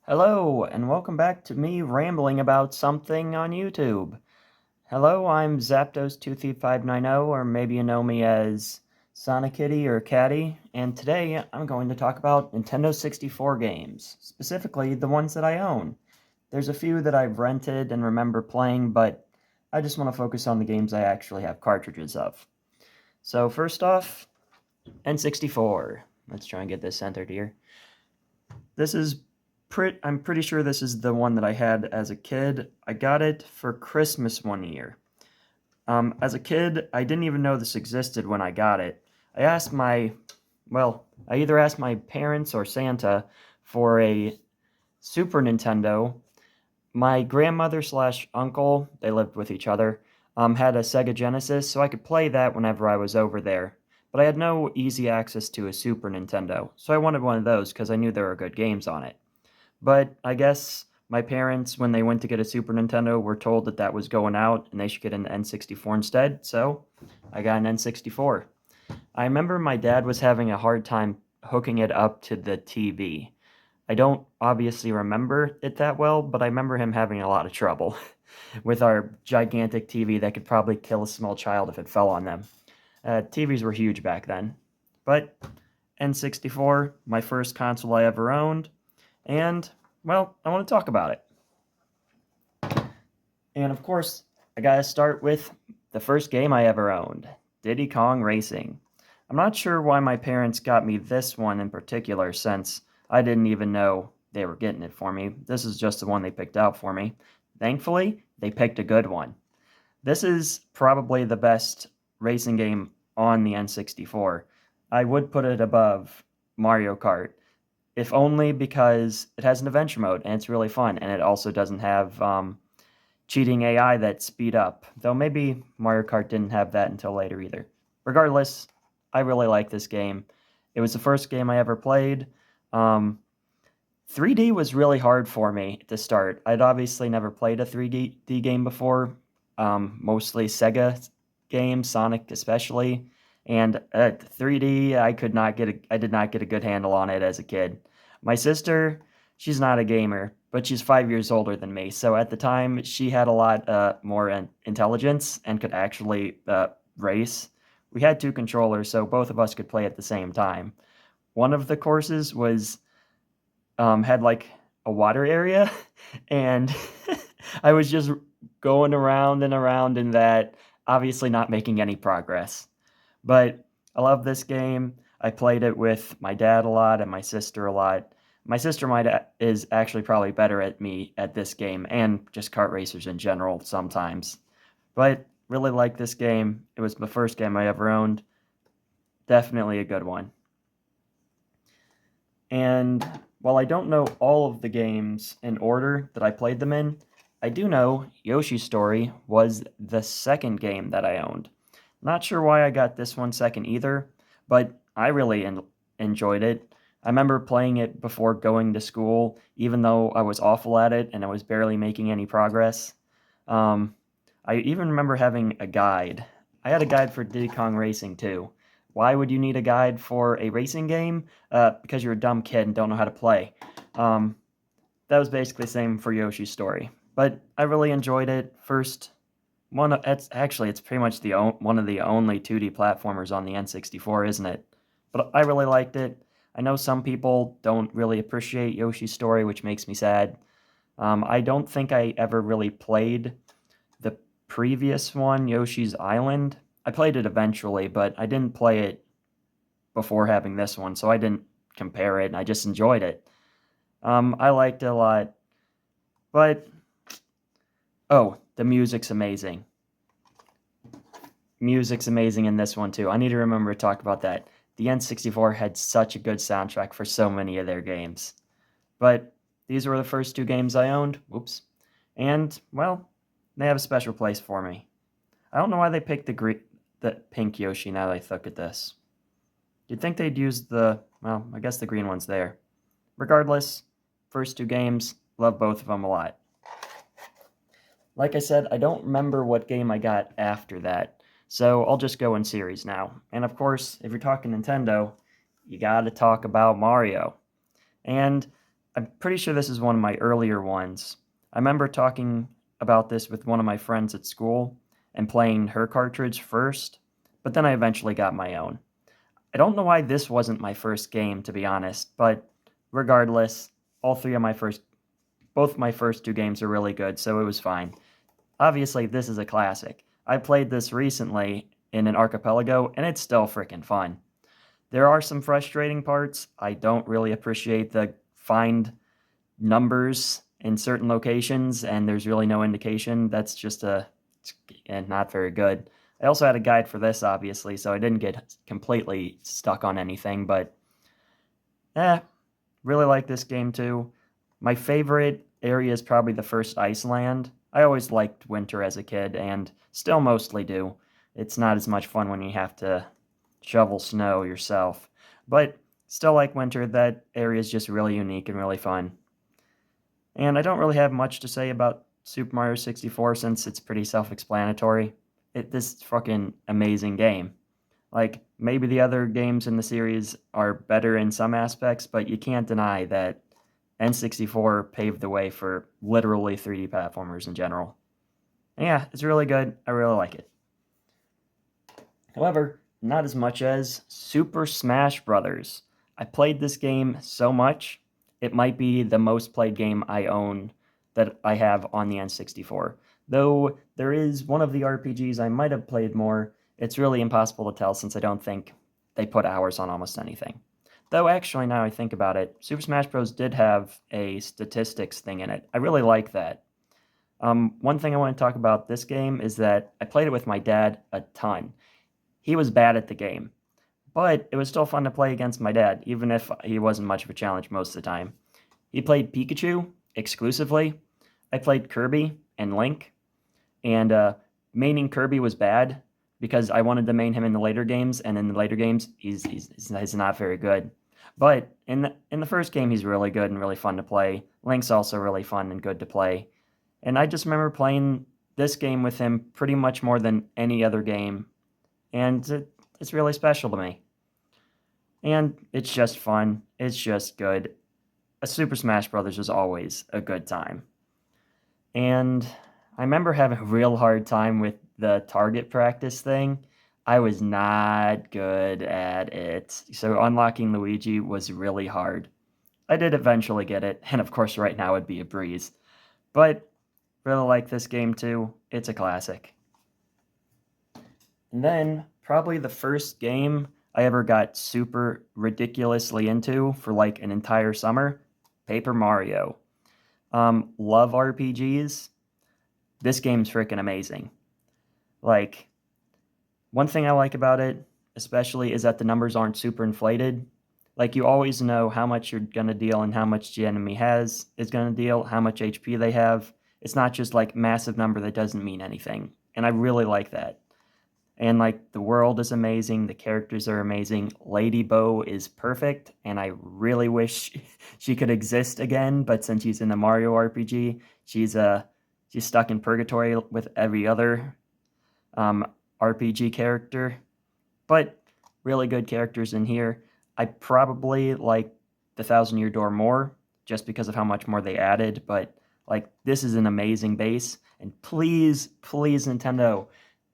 Hello, and welcome back to me rambling about something on YouTube. Hello, I'm Zapdos2Thief590, or maybe you know me as Sonicitty or Caddy, and today I'm going to talk about Nintendo 64 games, specifically the ones that I own. There's a few that I've rented and remember playing, but I just want to focus on the games I actually have cartridges of. So first off, N64. Let's try and get this centered here. This is I'm pretty sure this is the one that I had as a kid. I got it for Christmas one year. As a kid, I didn't even know this existed when I got it. I asked I either asked my parents or Santa for a Super Nintendo. My grandmother slash uncle, they lived with each other, had a Sega Genesis, so I could play that whenever I was over there. But I had no easy access to a Super Nintendo, so I wanted one of those because I knew there were good games on it. But I guess my parents, when they went to get a Super Nintendo, were told that that was going out and they should get an N64 instead, so I got an N64. I remember my dad was having a hard time hooking it up to the TV. I don't obviously remember it that well, but I remember him having a lot of trouble with our gigantic TV that could probably kill a small child if it fell on them. TVs were huge back then. But N64, my first console I ever owned, and, well, I want to talk about it. And of course, I gotta start with the first game I ever owned, Diddy Kong Racing. I'm not sure why my parents got me this one in particular, since I didn't even know they were getting it for me. This is just the one they picked out for me. Thankfully, they picked a good one. This is probably the best racing game on the N64. I would put it above Mario Kart, if only because it has an adventure mode and it's really fun, and it also doesn't have cheating AI that speed up. Though maybe Mario Kart didn't have that until later either. Regardless, I really like this game. It was the first game I ever played. 3D was really hard for me to start. I'd obviously never played a 3D game before, mostly Sega games, Sonic especially. And 3D, I did not get a good handle on it as a kid. My sister, she's not a gamer, but she's 5 years older than me. So at the time, she had a lot more intelligence and could actually race. We had two controllers, so both of us could play at the same time. One of the courses was had like a water area, and I was just going around and around in that, obviously not making any progress. But I love this game. I played it with my dad a lot and my sister a lot. My sister is actually probably better at me at this game and just kart racers in general sometimes. But really like this game. It was the first game I ever owned. Definitely a good one. And while I don't know all of the games in order that I played them in, I do know Yoshi's Story was the second game that I owned. Not sure why I got this one second either, but I really enjoyed it. I remember playing it before going to school, even though I was awful at it and I was barely making any progress. Um, I even remember having a guide. I had a guide for Diddy Kong Racing too. Why would you need a guide for a racing game? Because you're a dumb kid and don't know how to play. Um, that was basically the same for Yoshi's Story. But I really enjoyed it. It's pretty much one of the only 2D platformers on the N64, isn't it? But I really liked it. I know some people don't really appreciate Yoshi's Story, which makes me sad. I don't think I ever really played the previous one, Yoshi's Island. I played it eventually, but I didn't play it before having this one, so I didn't compare it, and I just enjoyed it. I liked it a lot, but oh, the music's amazing. Music's amazing in this one too. I need to remember to talk about that. The N64 had such a good soundtrack for so many of their games. But these were the first two games I owned. Whoops. And, well, they have a special place for me. I don't know why they picked the pink Yoshi now that I look at this. You'd think they'd use I guess the green one's there. Regardless, first two games, love both of them a lot. Like I said, I don't remember what game I got after that, so I'll just go in series now. And of course, if you're talking Nintendo, you gotta talk about Mario. And I'm pretty sure this is one of my earlier ones. I remember talking about this with one of my friends at school and playing her cartridge first, but then I eventually got my own. I don't know why this wasn't my first game, to be honest, but regardless, both my first two games are really good, so it was fine. Obviously, this is a classic. I played this recently in an archipelago, and it's still freaking fun. There are some frustrating parts. I don't really appreciate the find numbers in certain locations, and there's really no indication. That's just not very good. I also had a guide for this, obviously, so I didn't get completely stuck on anything, but really like this game too. My favorite area is probably the first Iceland. I always liked winter as a kid, and still mostly do. It's not as much fun when you have to shovel snow yourself, but still like winter. That area is just really unique and really fun. And I don't really have much to say about Super Mario 64 since it's pretty self-explanatory. This fucking amazing game. Like, maybe the other games in the series are better in some aspects, but you can't deny that N64 paved the way for literally 3D platformers in general. And yeah, it's really good. I really like it. However, not as much as Super Smash Bros. I played this game so much, it might be the most played game I own that I have on the N64. Though there is one of the RPGs I might have played more, it's really impossible to tell since I don't think they put hours on almost anything. Though actually, now I think about it, Super Smash Bros. Did have a statistics thing in it. I really like that. One thing I want to talk about this game is that I played it with my dad a ton. He was bad at the game, but it was still fun to play against my dad, even if he wasn't much of a challenge most of the time. He played Pikachu exclusively. I played Kirby and Link, and maining Kirby was bad because I wanted to main him in the later games, and in the later games, he's not very good. But in the first game, he's really good and really fun to play. Link's also really fun and good to play. And I just remember playing this game with him pretty much more than any other game, and it's really special to me. And it's just fun. It's just good. A Super Smash Bros. Is always a good time. And I remember having a real hard time with the target practice thing. I was not good at it. So unlocking Luigi was really hard. I did eventually get it, and of course right now it'd be a breeze. But really like this game too. It's a classic. And then probably the first game I ever got super ridiculously into for like an entire summer, Paper Mario. Love RPGs. This game's freaking amazing. Like, one thing I like about it, especially, is that the numbers aren't super inflated. Like, you always know how much you're gonna deal and how much the enemy is gonna deal, how much HP they have. It's not just like massive number that doesn't mean anything. And I really like that. And like the world is amazing, the characters are amazing. Lady Bow is perfect, and I really wish she could exist again. But since she's in the Mario RPG, she's stuck in purgatory with every other RPG character. But really good characters in here. I probably like the Thousand Year Door more, just because of how much more they added. But like, this is an amazing base, and please, please, Nintendo,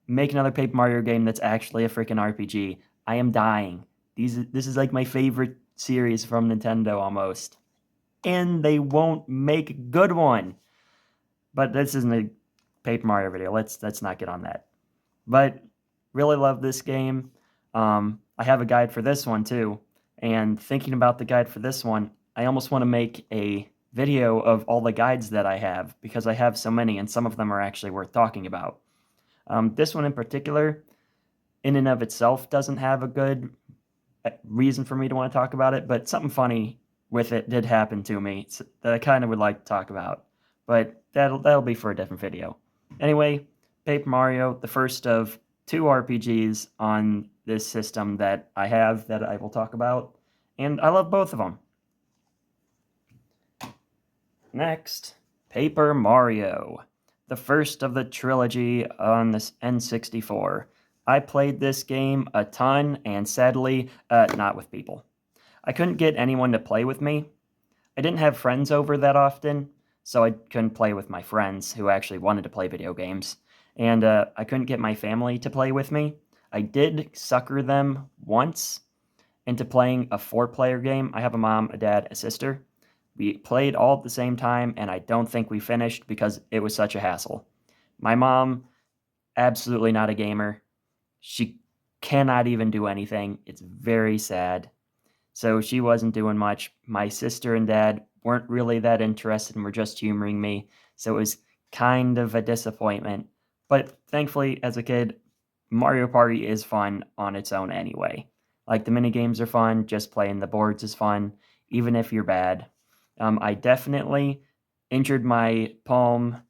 make another Paper Mario game that's actually a freaking RPG. I am dying. This is like my favorite series from Nintendo almost. And they won't make a good one. But this isn't a Paper Mario video. Let's not get on that. But really love this game. I have a guide for this one too. And thinking about the guide for this one, I almost want to make a video of all the guides that I have because I have so many and some of them are actually worth talking about. This one in particular, in and of itself, doesn't have a good reason for me to want to talk about it, but something funny with it did happen to me that I kind of would like to talk about. But that'll be for a different video. Anyway, Paper Mario, the first of two RPGs on this system that I have that I will talk about, and I love both of them. Next, Paper Mario, the first of the trilogy on this N64. I played this game a ton, and sadly, not with people. I couldn't get anyone to play with me. I didn't have friends over that often, so I couldn't play with my friends who actually wanted to play video games. And I couldn't get my family to play with me. I did sucker them once into playing a 4-player game. I have a mom, a dad, a sister. We played all at the same time, and I don't think we finished because it was such a hassle. My mom, absolutely not a gamer. She cannot even do anything. It's very sad. So she wasn't doing much. My sister and dad weren't really that interested and were just humoring me. So it was kind of a disappointment. But thankfully, as a kid, Mario Party is fun on its own anyway. Like the mini games are fun, just playing the boards is fun, even if you're bad. I definitely injured my palm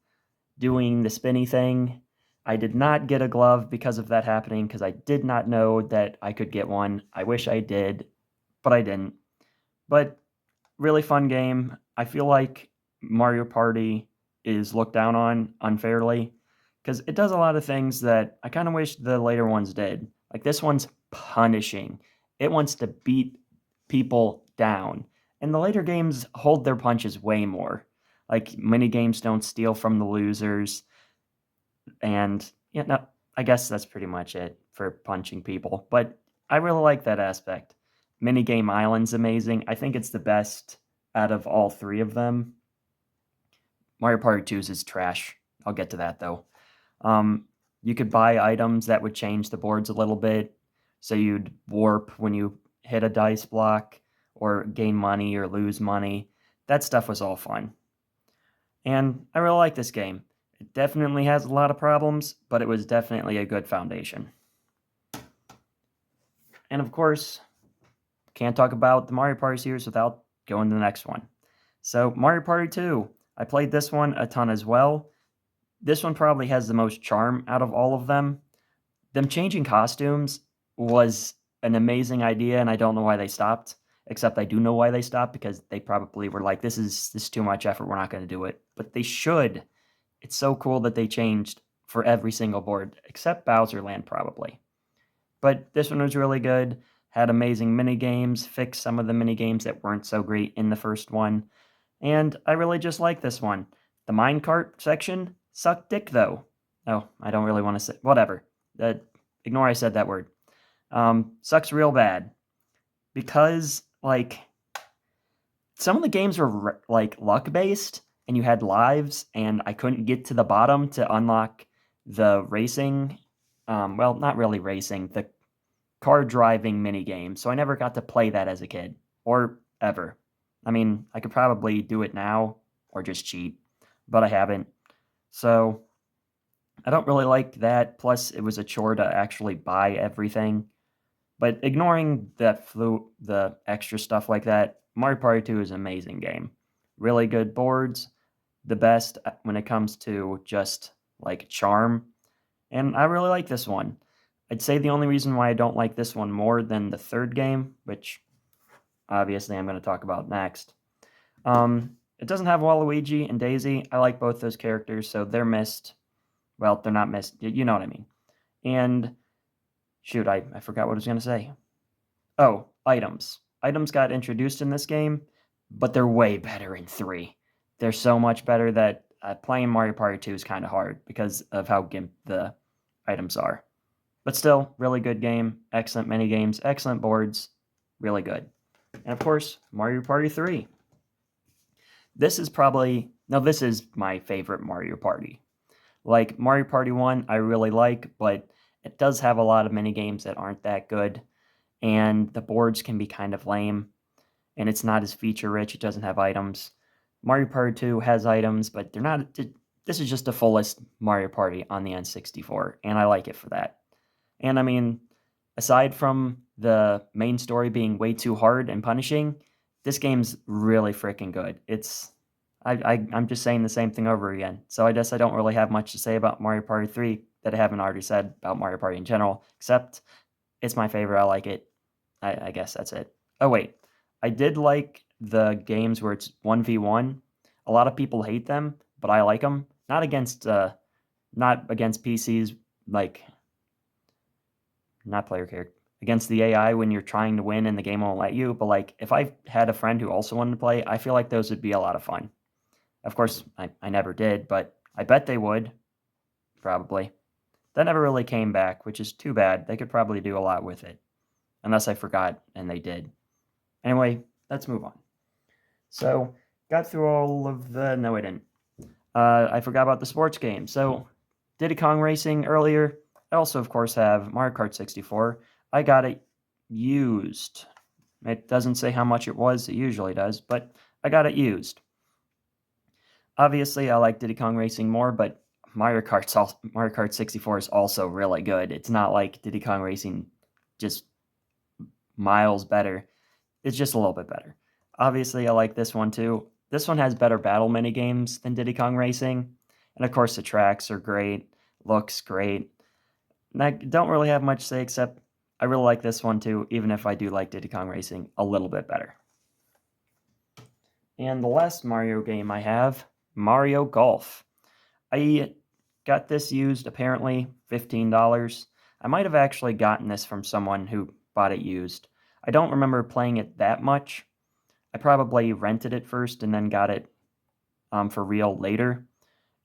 doing the spinny thing. I did not get a glove because of that happening because I did not know that I could get one. I wish I did, but I didn't. But really fun game. I feel like Mario Party is looked down on unfairly because it does a lot of things that I kind of wish the later ones did. Like this one's punishing. It wants to beat people down. And the later games hold their punches way more. Like mini games don't steal from the losers. And yeah, no, I guess that's pretty much it for punching people. But I really like that aspect. Minigame Island's amazing. I think it's the best out of all three of them. Mario Party 2's is trash. I'll get to that though. You could buy items that would change the boards a little bit. So you'd warp when you hit a dice block, or gain money or lose money. That stuff was all fun. And I really like this game. It definitely has a lot of problems, but it was definitely a good foundation. And of course, can't talk about the Mario Party series without going to the next one. So, Mario Party 2. I played this one a ton as well. This one probably has the most charm out of all of them. Them changing costumes was an amazing idea, and I don't know why they stopped. Except I do know why they stopped, because they probably were like, this is too much effort, we're not going to do it. But they should. It's so cool that they changed for every single board, except Bowser Land probably. But this one was really good, had amazing mini games, fixed some of the mini games that weren't so great in the first one, and I really just like this one. The minecart section sucked dick though. Oh, I don't really want to say, whatever. Ignore I said that word. Sucks real bad. Because, like, some of the games were, like, luck-based, and you had lives, and I couldn't get to the bottom to unlock the racing, well, not really racing, the car driving minigame, so I never got to play that as a kid, or ever. I mean, I could probably do it now, or just cheat, but I haven't. So, I don't really like that, plus it was a chore to actually buy everything. But ignoring the extra stuff like that, Mario Party 2 is an amazing game. Really good boards, the best when it comes to just like charm, and I really like this one. I'd say the only reason why I don't like this one more than the third game, which obviously I'm going to talk about next, it doesn't have Waluigi and Daisy. I like both those characters, so they're missed. Well, they're not missed. You know what I mean. And shoot, I forgot what I was going to say. Oh, items. Items got introduced in this game, but they're way better in 3. They're so much better that playing Mario Party 2 is kind of hard because of how gimp the items are. But still, really good game, excellent mini games, excellent boards, really good. And of course, Mario Party 3. This is my favorite Mario Party. Like, Mario Party 1, I really like, but it does have a lot of mini games that aren't that good, and the boards can be kind of lame, and it's not as feature rich. It doesn't have items. Mario Party 2 has items, but they're not. This is just the fullest Mario Party on the N64, and I like it for that. And I mean, aside from the main story being way too hard and punishing, this game's really freaking good. I'm just saying the same thing over again. So I guess I don't really have much to say about Mario Party 3 that I haven't already said about Mario Party in general, except it's my favorite. I like it. I guess that's it. Oh, wait. I did like the games where it's 1v1. A lot of people hate them, but I like them. Not against PCs, like, not player character. against the AI when you're trying to win and the game won't let you. But like if I had a friend who also wanted to play, I feel like those would be a lot of fun. Of course, I never did, but I bet they would, probably. That never really came back, which is too bad. They could probably do a lot with it. Unless I forgot, and they did. Anyway, let's move on. So, got through all of the... No, I didn't. I forgot about the sports game. So, Diddy Kong Racing earlier. I also, of course, have Mario Kart 64. I got it used. It doesn't say how much it was. It usually does, but I got it used. Obviously, I like Diddy Kong Racing more, but Mario Kart 64 is also really good. It's not like Diddy Kong Racing just miles better. It's just a little bit better. Obviously, I like this one too. This one has better battle mini games than Diddy Kong Racing. And of course, the tracks are great, looks great. And I don't really have much to say except I really like this one too, even if I do like Diddy Kong Racing a little bit better. And the last Mario game I have, Mario Golf. I got this used apparently $15. I might have actually gotten this from someone who bought it used. I don't remember playing it that much. I probably rented it first and then got it for real later.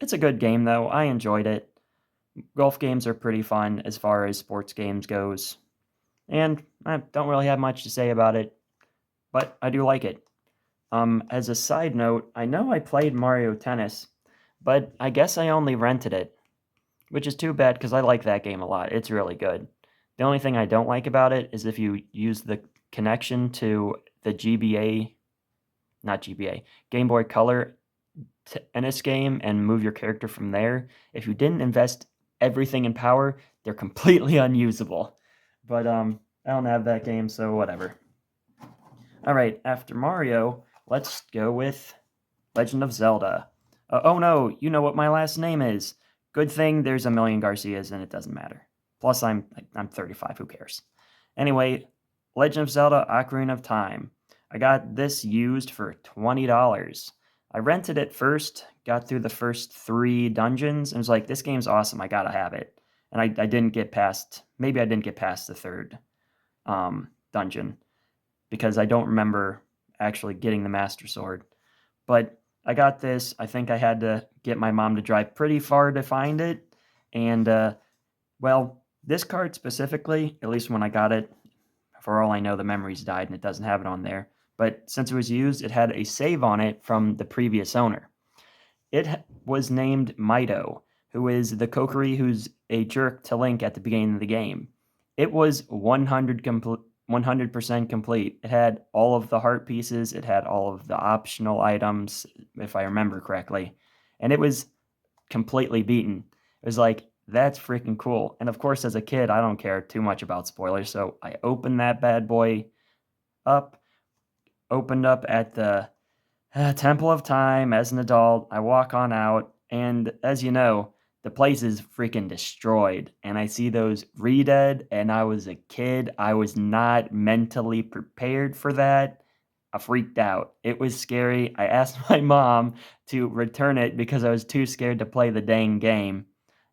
It's a good game though. I enjoyed it. Golf games are pretty fun as far as sports games goes. And I don't really have much to say about it, but I do like it. As a side note, I know I played Mario Tennis, but I guess I only rented it, which is too bad because I like that game a lot. It's really good. The only thing I don't like about it is if you use the connection to the Game Boy Color tennis game and move your character from there. If you didn't invest everything in power, they're completely unusable. But I don't have that game, so whatever. All right, after Mario, let's go with Legend of Zelda. Oh no, you know what my last name is. Good thing there's a million Garcias and it doesn't matter. Plus, I'm 35. Who cares? Anyway, Legend of Zelda: Ocarina of Time. I got this used for $20. I rented it first, got through the first 3 dungeons, and was like, this game's awesome. I gotta have it. And I didn't get past. Maybe I didn't get past the 3rd dungeon because I don't remember actually getting the Master Sword. But I got this. I think I had to get my mom to drive pretty far to find it. And, well, this card specifically, at least when I got it, for all I know, the memories died and it doesn't have it on there. But since it was used, it had a save on it from the previous owner. It was named Mido, who is the Kokiri who's a jerk to Link at the beginning of the game. It was 100% complete. It had all of the heart pieces, it had all of the optional items, if I remember correctly, and it was completely beaten. It was like, that's freaking cool. And of course, as a kid, I don't care too much about spoilers, so I opened that bad boy up, opened up at the Temple of Time as an adult. I walk on out, and as you know, the place is freaking destroyed. And I see those re-dead, and I was a kid. I was not mentally prepared for that. I freaked out. It was scary. I asked my mom to return it because I was too scared to play the dang game.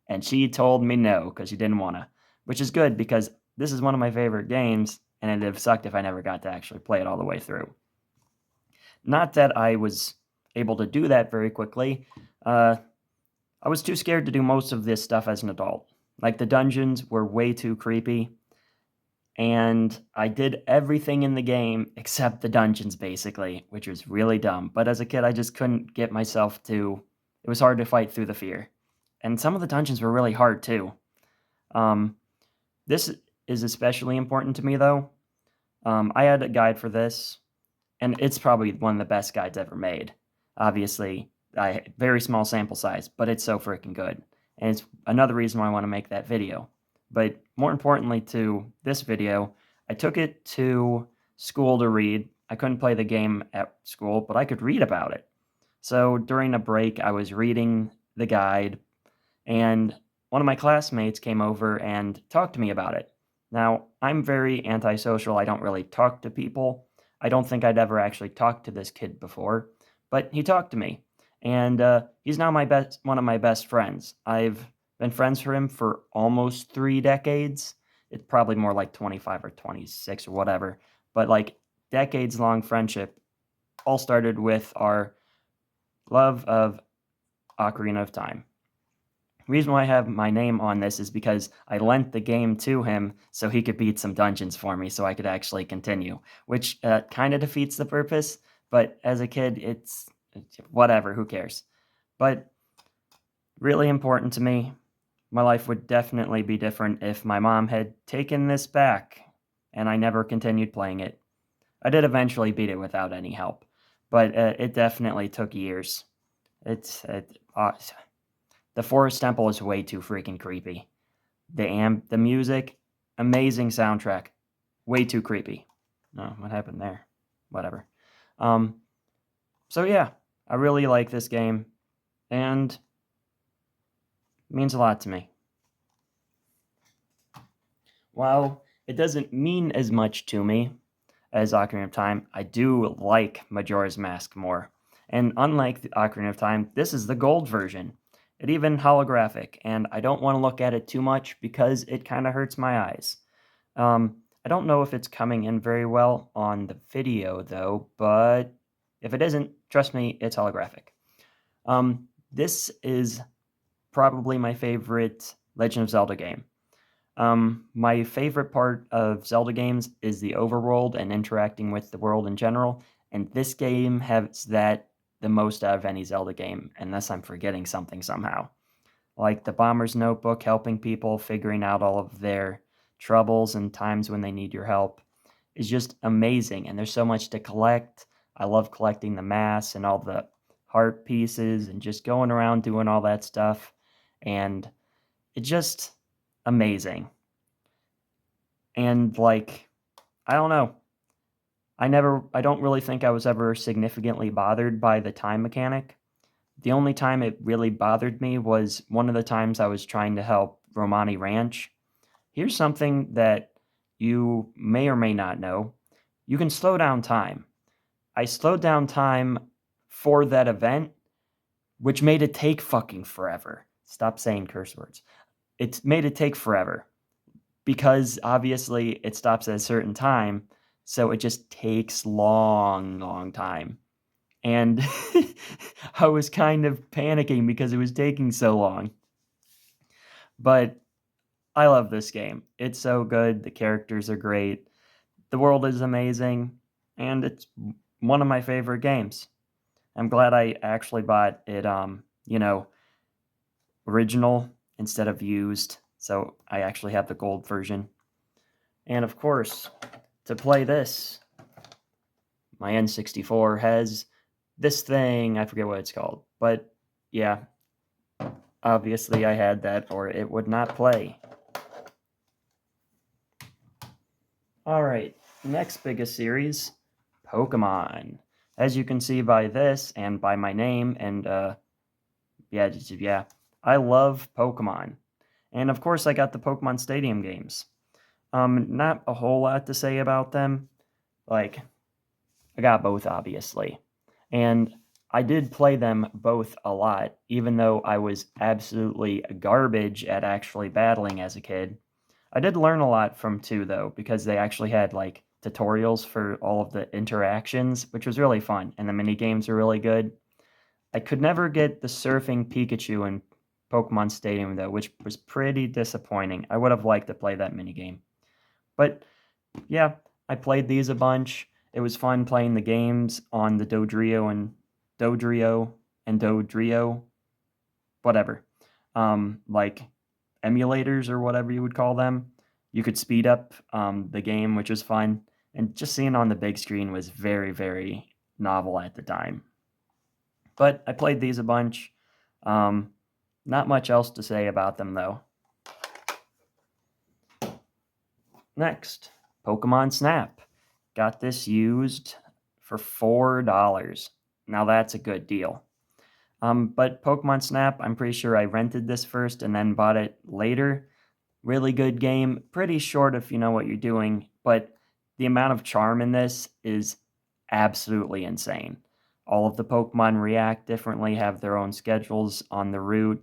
And she told me no because she didn't want to. Which is good because this is one of my favorite games, and it'd have sucked if I never got to actually play it all the way through. Not that I was able to do that very quickly. I was too scared to do most of this stuff as an adult. Like, the dungeons were way too creepy, and I did everything in the game except the dungeons, basically, which was really dumb. But as a kid, I just couldn't get myself to... It was hard to fight through the fear. And some of the dungeons were really hard, too. This is especially important to me, though. I had a guide for this, and it's probably one of the best guides ever made. Obviously, very small sample size, but it's so freaking good. And it's another reason why I want to make that video. But more importantly to this video, I took it to school to read. I couldn't play the game at school, but I could read about it. So during a break, I was reading the guide, and one of my classmates came over and talked to me about it. Now, I'm very antisocial. I don't really talk to people. I don't think I'd ever actually talked to this kid before, but he talked to me, and he's now one of my best friends. I've been friends with him for almost 3 decades, it's probably more like 25 or 26 or whatever. But like decades long friendship all started with our love of Ocarina of Time. The reason why I have my name on this is because I lent the game to him so he could beat some dungeons for me so I could actually continue, which kind of defeats the purpose, but as a kid, it's whatever, who cares? But really important to me, my life would definitely be different if my mom had taken this back and I never continued playing it. I did eventually beat it without any help, but it definitely took years. The Forest Temple is way too freaking creepy. The music, amazing soundtrack, way too creepy. No, what happened there? Whatever. Um, so yeah, I really like this game, and it means a lot to me. While it doesn't mean as much to me as Ocarina of Time, I do like Majora's Mask more. And unlike the Ocarina of Time, this is the gold version. It even holographic, and I don't want to look at it too much because it kind of hurts my eyes. I don't know if it's coming in very well on the video though, but if it isn't, trust me, it's holographic. This is probably my favorite Legend of Zelda game. My favorite part of Zelda games is the overworld and interacting with the world in general, and this game has that the most out of any Zelda game, unless I'm forgetting something somehow. Like the Bomber's Notebook, helping people, figuring out all of their troubles and times when they need your help is just amazing, and there's so much to collect. I love collecting the mass and all the heart pieces and just going around doing all that stuff, and it's just amazing. And like, I don't know. I don't really think I was ever significantly bothered by the time mechanic. The only time it really bothered me was one of the times I was trying to help Romani Ranch. Here's something that you may or may not know. You can slow down time. I slowed down time for that event, which made it take fucking forever. Stop saying curse words. It made it take forever because obviously it stops at a certain time, so it just takes long time. And I was kind of panicking because it was taking so long. But I love this game. It's so good. The characters are great. The world is amazing. And it's one of my favorite games. I'm glad I actually bought it, original instead of used. So I actually have the gold version. And of course, to play this, my N64 has this thing. I forget what it's called. But yeah, obviously I had that or it would not play. Alright, next biggest series, Pokemon. As you can see by this and by my name and yeah, I love Pokemon. And of course I got the Pokemon Stadium games. Not a whole lot to say about them. Like, I got both obviously. And I did play them both a lot, even though I was absolutely garbage at actually battling as a kid. I did learn a lot from 2 though, because they actually had like tutorials for all of the interactions, which was really fun, and the mini games are really good. I could never get the surfing Pikachu in Pokemon Stadium though, which was pretty disappointing. I would have liked to play that mini game. But yeah, I played these a bunch. It was fun playing the games on the Dodrio and Dodrio, whatever. Like emulators or whatever you would call them. You could speed up the game, which was fun. And just seeing on the big screen was very, very novel at the time. But I played these a bunch. Not much else to say about them, though. Next, Pokemon Snap. Got this used for $4. Now that's a good deal. But Pokemon Snap, I'm pretty sure I rented this first and then bought it later. Really good game. Pretty short if you know what you're doing, but the amount of charm in this is absolutely insane. All of the Pokemon react differently, have their own schedules on the route,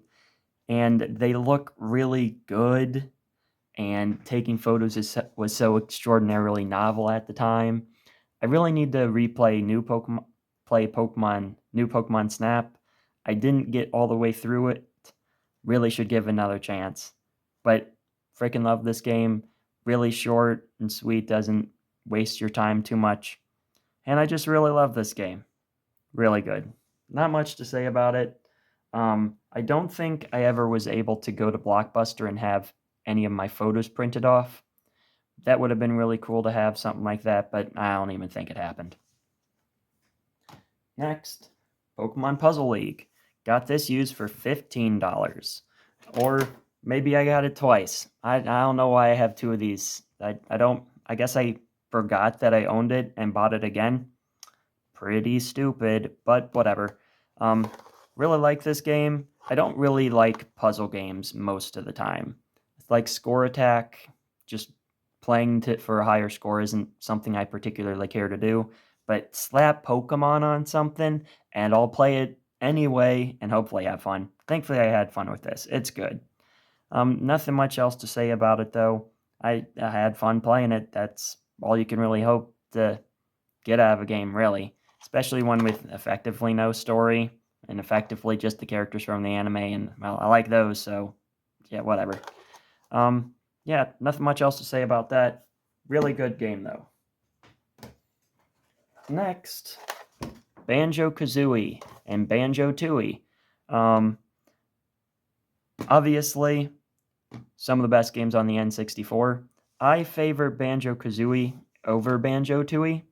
and they look really good. and taking photos was so extraordinarily novel at the time. I really need to replay New Pokemon Snap. I didn't get all the way through it. Really should give another chance. But freaking love this game. Really short and sweet, doesn't waste your time too much. And I just really love this game. Really good. Not much to say about it. I don't think I ever was able to go to Blockbuster and have any of my photos printed off. That would have been really cool to have something like that, but I don't even think it happened. Next, Pokemon Puzzle League. Got this used for $15. Or maybe I got it twice. I don't know why I have two of these. I guess I forgot that I owned it and bought it again. Pretty stupid, but whatever. Really like this game. I don't really like puzzle games most of the time. Like Score Attack, just playing for a higher score isn't something I particularly care to do. But slap Pokemon on something, and I'll play it anyway, and hopefully have fun. Thankfully, I had fun with this. It's good. Nothing much else to say about it, though. I had fun playing it. That's all you can really hope to get out of a game, really. Especially one with effectively no story, and effectively just the characters from the anime, and, well, I like those, so, yeah, whatever. Yeah, nothing much else to say about that. Really good game, though. Next, Banjo-Kazooie and Banjo-Tooie. Obviously, some of the best games on the N64. I favor Banjo-Kazooie over Banjo-Tooie.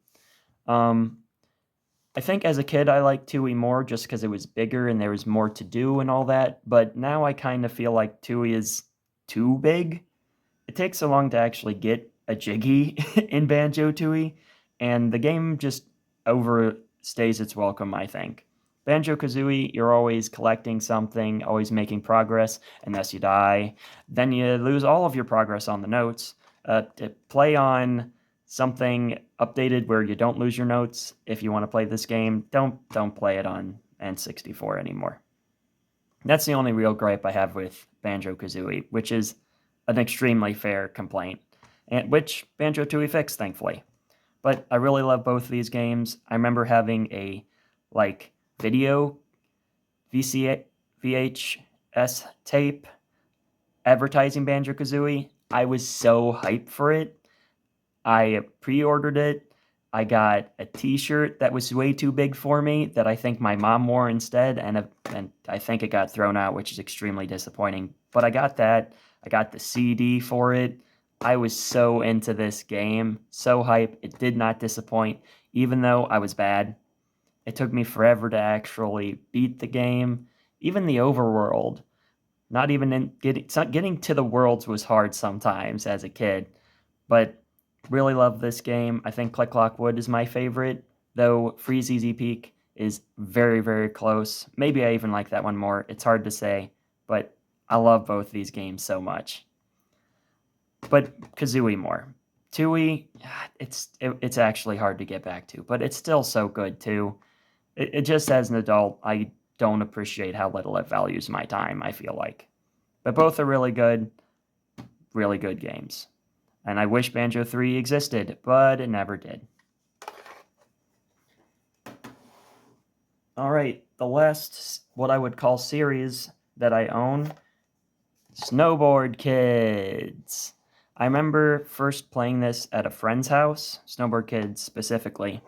I think as a kid I liked Tooie more just because it was bigger and there was more to do and all that, but now I kind of feel like Tooie is too big. It takes so long to actually get a Jiggy in Banjo-Tooie, and the game just overstays its welcome, I think. Banjo-Kazooie, you're always collecting something, always making progress, unless you die. Then you lose all of your progress on the notes. To play on something updated where you don't lose your notes, if you want to play this game, don't play it on N64 anymore. That's the only real gripe I have with Banjo-Kazooie, which is an extremely fair complaint, and which Banjo-Tooie fixed, thankfully. But I really love both of these games. I remember having a, video VHS tape advertising Banjo-Kazooie. I was so hyped for it. I pre-ordered it. I got a t-shirt that was way too big for me that I think my mom wore instead, and I think it got thrown out, which is extremely disappointing. But I got that. I got the CD for it. I was so into this game, so hype. It did not disappoint, even though I was bad. It took me forever to actually beat the game. Even the overworld, not even getting to the worlds was hard sometimes as a kid. But really love this game. I think Click Clock Wood is my favorite, though Freeze Easy Peak is very, very close. Maybe I even like that one more. It's hard to say, but I love both these games so much. But Kazooie more. Tooie, it's actually hard to get back to, but it's still so good too. It just as an adult, I don't appreciate how little it values my time, I feel like. But both are really good games. And I wish Banjo 3 existed, but it never did. Alright, the last, what I would call series that I own, Snowboard Kids. I remember first playing this at a friend's house, Snowboard Kids specifically,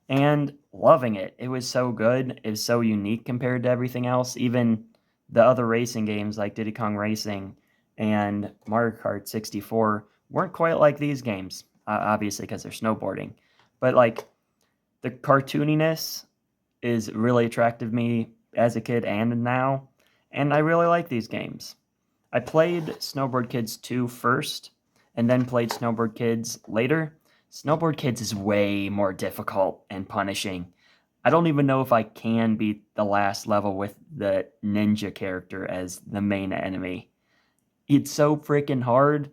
and loving it. It was so good. It was so unique compared to everything else. Even the other racing games like Diddy Kong Racing and Mario Kart 64 weren't quite like these games, obviously because they're snowboarding. But the cartooniness is really attractive to me as a kid and now, and I really like these games. I played Snowboard Kids 2 first, and then played Snowboard Kids later. Snowboard Kids is way more difficult and punishing. I don't even know if I can beat the last level with the ninja character as the main enemy. It's so freaking hard.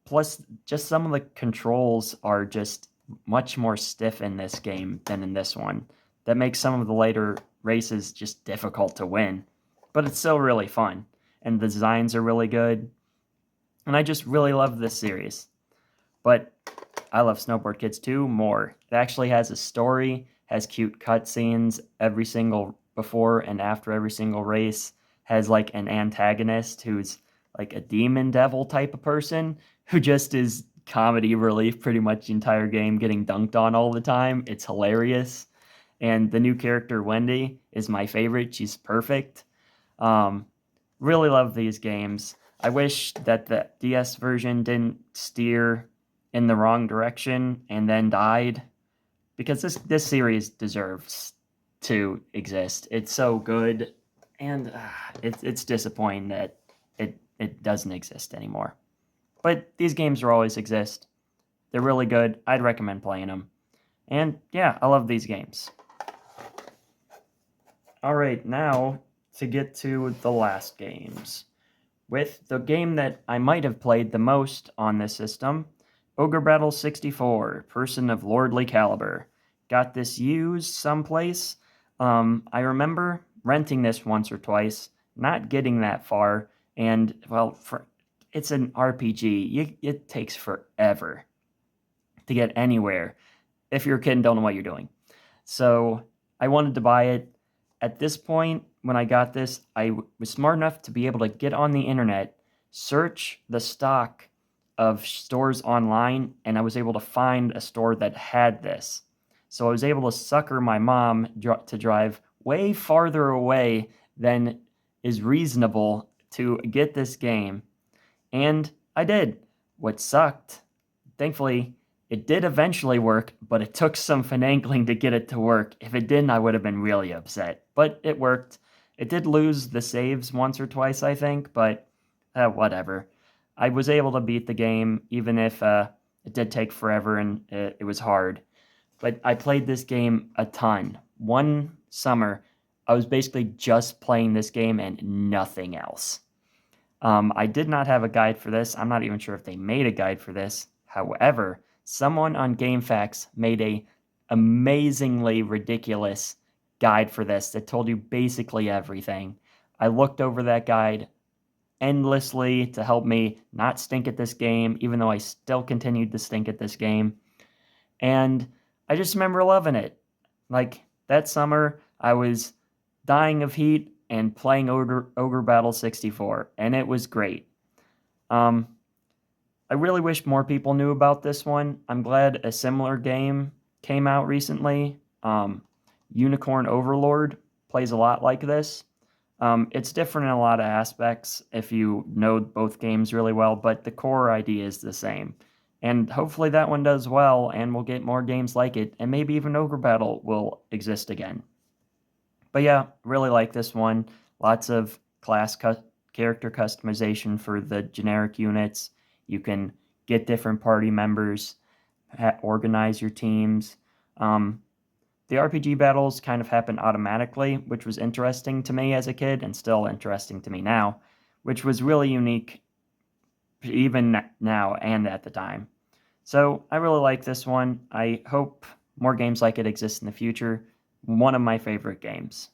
Plus, just some of the controls are just much more stiff in this game than in this one. That makes some of the later races just difficult to win. But it's still really fun. And the designs are really good. And I just really love this series. But I love Snowboard Kids 2 more. It actually has a story, has cute cutscenes every single before and after every single race, has like an antagonist who's like a demon devil type of person who just is comedy relief pretty much the entire game, getting dunked on all the time. It's hilarious. And the new character, Wendy, is my favorite. She's perfect. Um, really love these games. I wish that the DS version didn't steer in the wrong direction and then died, because this series deserves to exist. It's so good, and it's disappointing that it doesn't exist anymore. But these games will always exist. They're really good. I'd recommend playing them. And yeah, I love these games. All right, now to get to the last games. With the game that I might have played the most on this system, Ogre Battle 64, Person of Lordly Caliber. Got this used someplace. I remember renting this once or twice, not getting that far, and, well, it's an RPG. It takes forever to get anywhere if you're a kid and don't know what you're doing. So I wanted to buy it. At this point, when I got this, I was smart enough to be able to get on the internet, search the stock of stores online, and I was able to find a store that had this. So I was able to sucker my mom to drive way farther away than is reasonable to get this game. And I did. What sucked, thankfully, it did eventually work, but it took some finagling to get it to work. If it didn't, I would have been really upset. But it worked. It did lose the saves once or twice, I think, but whatever. I was able to beat the game, even if it did take forever and it was hard. But I played this game a ton. One summer, I was basically just playing this game and nothing else. I did not have a guide for this. I'm not even sure if they made a guide for this. However, someone on GameFAQs made a amazingly ridiculous guide for this that told you basically everything. I looked over that guide endlessly to help me not stink at this game, even though I still continued to stink at this game. And I just remember loving it. Like, that summer, I was dying of heat and playing Ogre Battle 64, and it was great. I really wish more people knew about this one. I'm glad a similar game came out recently. Unicorn Overlord plays a lot like this. It's different in a lot of aspects if you know both games really well, but the core idea is the same. And hopefully that one does well, and we'll get more games like it, and maybe even Ogre Battle will exist again. But yeah, really like this one. Lots of character customization for the generic units. You can get different party members, organize your teams. The RPG battles kind of happen automatically, which was interesting to me as a kid and still interesting to me now, which was really unique even now and at the time. So I really like this one. I hope more games like it exist in the future. One of my favorite games.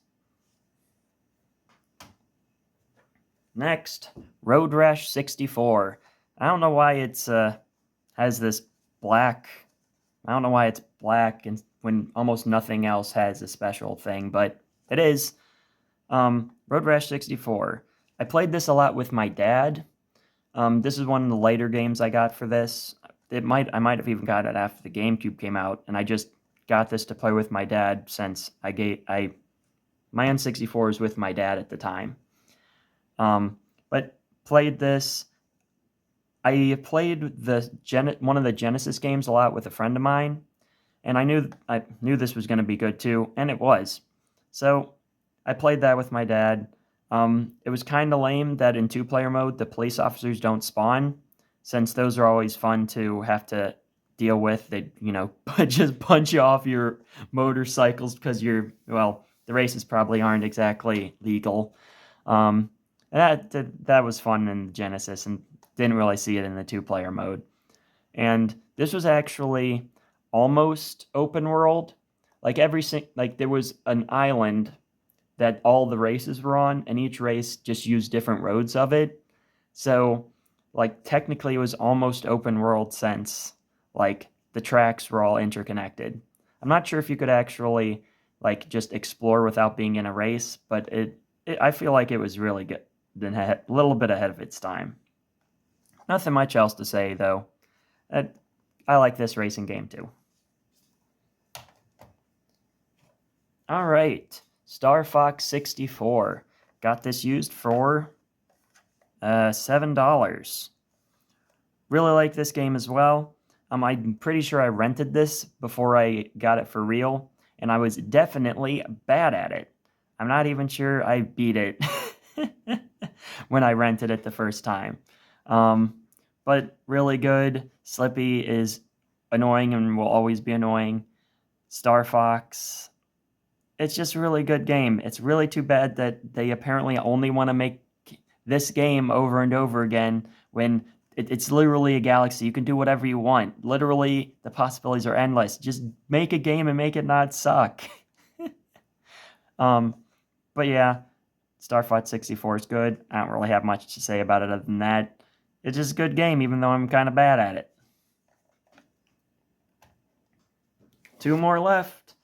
Next, Road Rash 64. I don't know why it's has this black. I don't know why it's black and when almost nothing else has a special thing, but it is. Road Rash 64. I played this a lot with my dad. This is one of the later games I got for this. I might have even got it after the GameCube came out, and I just got this to play with my dad since my N64 was with my dad at the time. But played this. I played one of the Genesis games a lot with a friend of mine, and I knew this was going to be good too, and it was. So I played that with my dad. It was kind of lame that in two-player mode the police officers don't spawn, since those are always fun to have to deal with. They, just punch you off your motorcycles because the races probably aren't exactly legal. And that was fun in Genesis, and didn't really see it in the two-player mode. And this was actually almost open world. Like there was an island that all the races were on, and each race just used different roads of it. So like, technically it was almost open world since, like, the tracks were all interconnected. I'm not sure if you could actually, like, just explore without being in a race, but I feel like it was really good, a little bit ahead of its time. Nothing much else to say, though. I like this racing game, too. All right, Star Fox 64. Got this used for $7. Really like this game as well. I'm pretty sure I rented this before I got it for real, and I was definitely bad at it. I'm not even sure I beat it when I rented it the first time. But really good. Slippy is annoying and will always be annoying. Star Fox, it's just a really good game. It's really too bad that they apparently only want to make this game over and over again when it's literally a galaxy. You can do whatever you want. Literally, the possibilities are endless. Just make a game and make it not suck. But yeah, Star Fox 64 is good. I don't really have much to say about it other than that. It's just a good game, even though I'm kind of bad at it. 2 more left.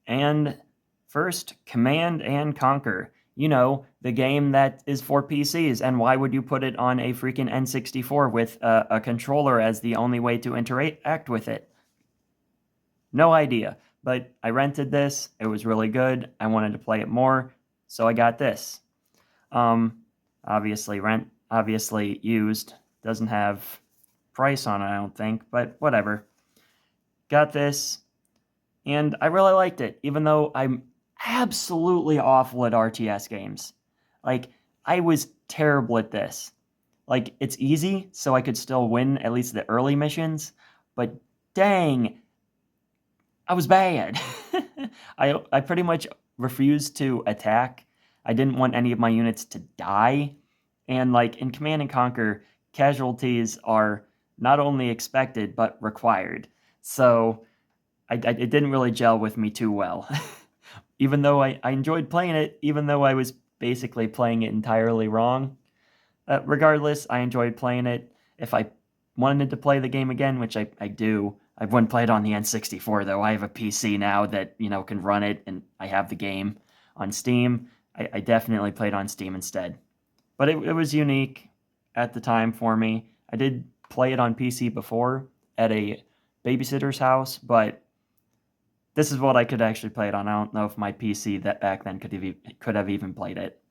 And first, Command and Conquer. You know, the game that is for PCs, and why would you put it on a freaking N64 with a controller as the only way to interact with it? No idea, but I rented this. It was really good. I wanted to play it more, so I got this. Obviously used. Doesn't have price on it, I don't think, but whatever. Got this, and I really liked it, even though I'm absolutely awful at RTS games. Like, I was terrible at this. Like, it's easy, so I could still win at least the early missions, but dang, I was bad. I pretty much refused to attack. I didn't want any of my units to die. And like in Command and Conquer, casualties are not only expected, but required. So it didn't really gel with me too well. Even though I enjoyed playing it, even though I was basically playing it entirely wrong. Regardless, I enjoyed playing it. If I wanted to play the game again, which I do, I wouldn't play it on the N64 though. I have a PC now that, you know, can run it, and I have the game on Steam. I definitely played on Steam instead. But it was unique at the time for me. I did play it on PC before at a babysitter's house, but this is what I could actually play it on. I don't know if my PC that back then could have even played it.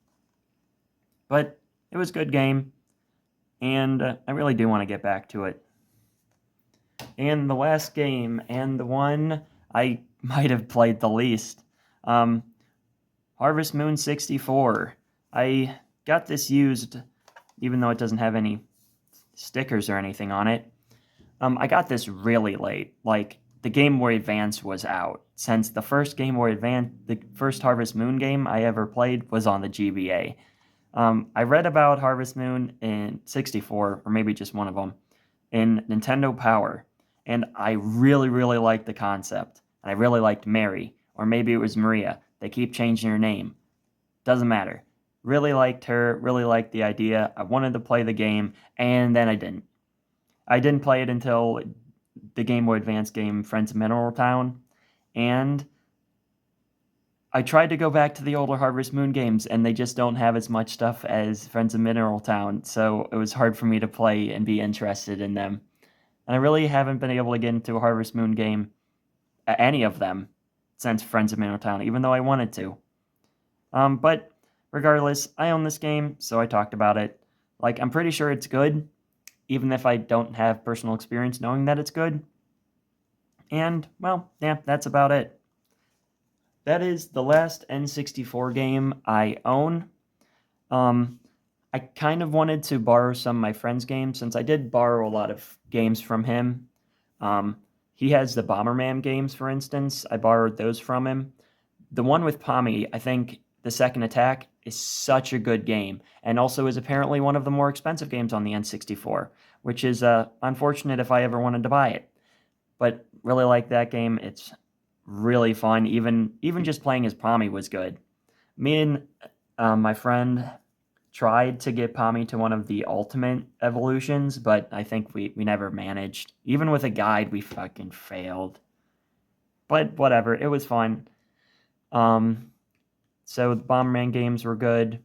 But it was a good game, and I really do want to get back to it. And the last game, and the one I might have played the least, Harvest Moon 64. I got this used, even though it doesn't have any stickers or anything on it. I got this really late. Like, the Game Boy Advance was out. Since the first Game Boy Advance, the first Harvest Moon game I ever played was on the GBA. I read about Harvest Moon in 64, or maybe just one of them, in Nintendo Power, and I really, really liked the concept. And I really liked Mary, or maybe it was Maria. They keep changing her name. Doesn't matter. Really liked her, really liked the idea. I wanted to play the game, and then I didn't. I didn't play it until the Game Boy Advance game Friends of Mineral Town, and I tried to go back to the older Harvest Moon games, and they just don't have as much stuff as Friends of Mineral Town, so it was hard for me to play and be interested in them. And I really haven't been able to get into a Harvest Moon game, any of them, since Friends of Mineral Town, even though I wanted to. But regardless, I own this game, so I talked about it. Like, I'm pretty sure it's good, even if I don't have personal experience knowing that it's good. And, well, yeah, that's about it. That is the last N64 game I own. I kind of wanted to borrow some of my friend's games, since I did borrow a lot of games from him. He has the Bomberman games, for instance. I borrowed those from him. The one with Pommy, I think the Second Attack, is such a good game, and also is apparently one of the more expensive games on the N64, which is unfortunate if I ever wanted to buy it. But really like that game. It's really fun. Even just playing as Pommy was good. Me and my friend tried to get Pommy to one of the ultimate evolutions, but I think we never managed. Even with a guide, we fucking failed. But whatever, it was fun. So the Bomberman games were good.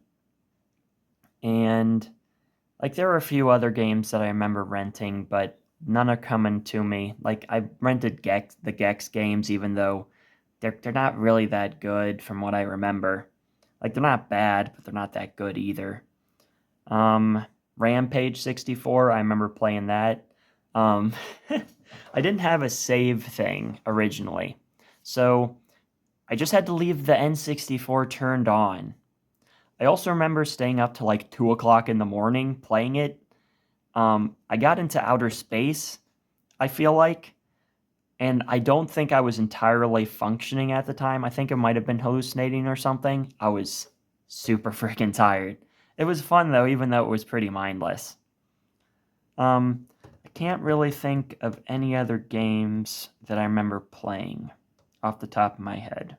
And like there were a few other games that I remember renting, but none are coming to me. Like I rented the Gex games, even though they're not really that good from what I remember. Like they're not bad, but they're not that good either. Rampage 64, I remember playing that. I didn't have a save thing originally, so I just had to leave the N64 turned on. I also remember staying up to like 2 o'clock in the morning playing it. I got into outer space, I feel like, and I don't think I was entirely functioning at the time. I think it might have been hallucinating or something. I was super freaking tired. It was fun though, even though it was pretty mindless. I can't really think of any other games that I remember playing off the top of my head.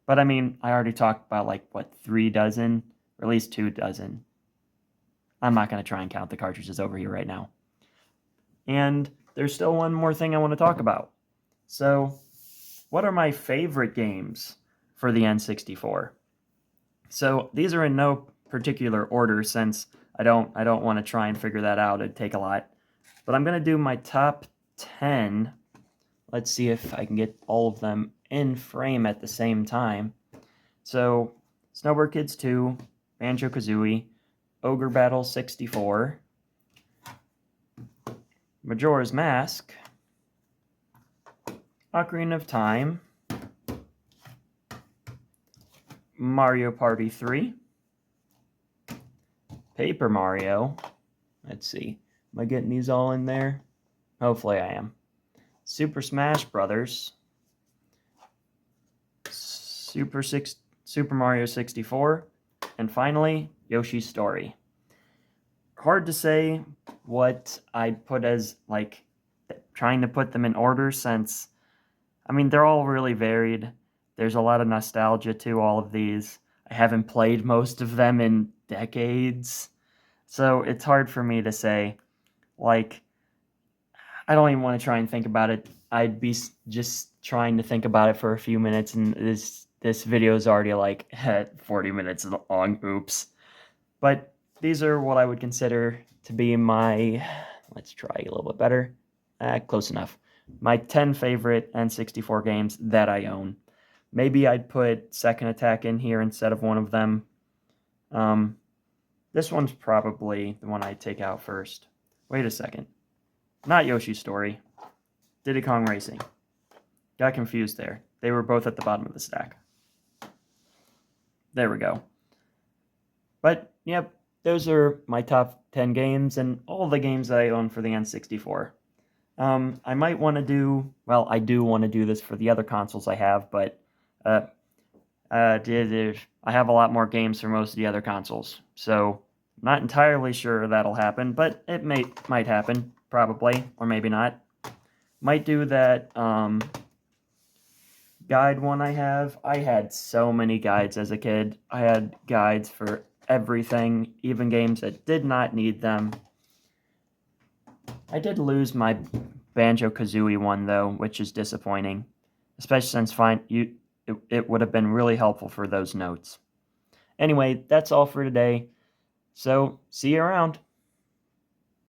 But I mean, I already talked about like, what, 3 dozen? Or at least 2 dozen. I'm not going to try and count the cartridges over here right now. And there's still one more thing I want to talk about. So, what are my favorite games for the N64? So, these are in no particular order since I don't want to try and figure that out. It'd take a lot. But I'm going to do my top 10. Let's see if I can get all of them in frame at the same time. So, Snowboard Kids 2, Banjo-Kazooie, Ogre Battle 64, Majora's Mask, Ocarina of Time, Mario Party 3, Paper Mario. Let's see. Am I getting these all in there? Hopefully I am. Super Smash Brothers, Super Mario 64, and finally, Yoshi's Story. Hard to say what I'd put as, like, trying to put them in order since, I mean, they're all really varied. There's a lot of nostalgia to all of these. I haven't played most of them in decades, so it's hard for me to say. Like, I don't even want to try and think about it. I'd be just trying to think about it for a few minutes, and this video is already like 40 minutes long. Oops. But these are what I would consider to be my, let's try a little bit better. Close enough. My 10 favorite N64 games that I own. Maybe I'd put Second Attack in here instead of one of them. This one's probably the one I'd take out first. Wait a second. Not Yoshi's Story. Diddy Kong Racing. Got confused there. They were both at the bottom of the stack. There we go. But, yep, those are my top 10 games and all the games that I own for the N64. I might want to do, well, I do want to do this for the other consoles I have, but I have a lot more games for most of the other consoles, so not entirely sure that'll happen, but it might happen, probably, or maybe not. Might do that guide one I have. I had so many guides as a kid. I had guides for everything, even games that did not need them. I did lose my Banjo-Kazooie one, though, which is disappointing, especially since it would have been really helpful for those notes. Anyway, that's all for today, so see you around.